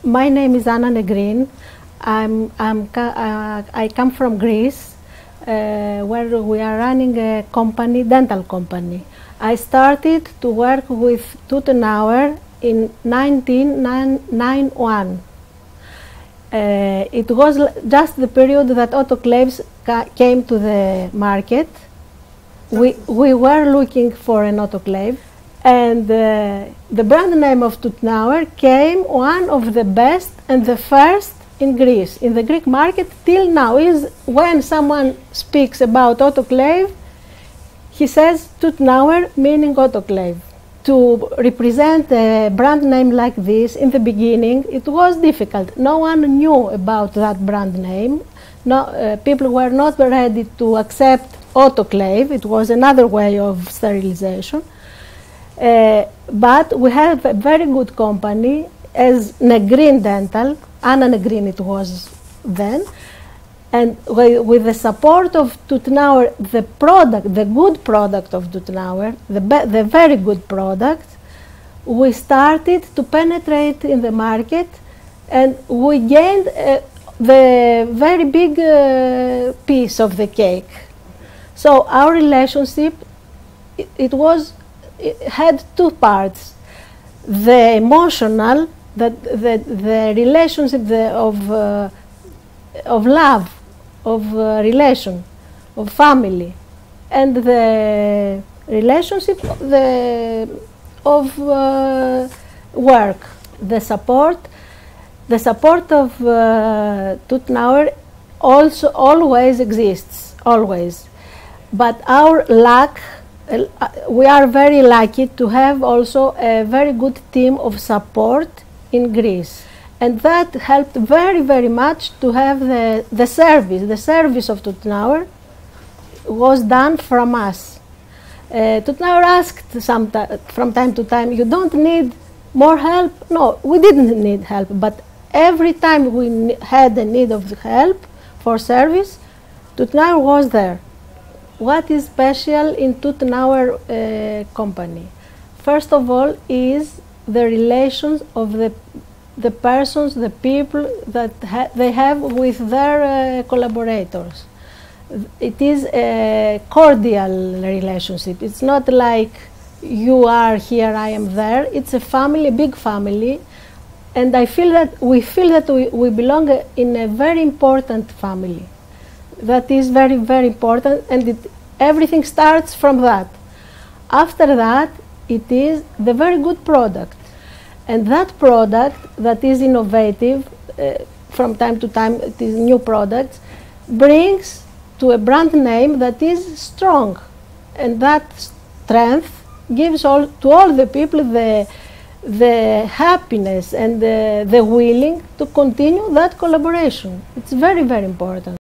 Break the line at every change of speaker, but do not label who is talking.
My name is Anna Negrin. I come from Greece, where we are running a company, dental company. I started to work with Tut&Auer in 1991. It was just the period that autoclaves came to the market. We were looking for an autoclave, and the brand name of Tut&Auer came one of the best and the first in Greece. In the Greek market till now is when someone speaks about autoclave, he says Tut&Auer, meaning autoclave. To represent a brand name like this in the beginning, it was difficult. No one knew about that brand name. People were not ready to accept autoclave. It was another way of sterilization. But we have a very good company as Negrin Dental, Anna Negrin it was then, and with the support of Tut&Auer, the good product of Tut&Auer, the very good product, we started to penetrate in the market, and we gained the very big piece of the cake. So our relationship, it had two parts: the emotional, the relationship of love, of relation, of family, and the relationship of work, the support of Tut&Auer also always exists, always. But our luck, we are very lucky to have also a very good team of support in Greece. And that helped very, very much to have the service of Tut&Auer was done from us. Tut&Auer asked from time to time, you don't need more help? No, we didn't need help, but every time we had a need of help for service, Tut&Auer was there. What is special in Tut&Auer company? First of all is the relations of the persons, the people that they have with their collaborators. It is a cordial relationship. It's not like you are here, I am there. It's a family, a big family, and we feel that we belong in a very important family. That is very, very important, and everything starts from that. After that, it is the very good product. And that product that is innovative, from time to time it is new products, brings to a brand name that is strong. And that strength gives to all the people the happiness and the willing to continue that collaboration. It's very, very important.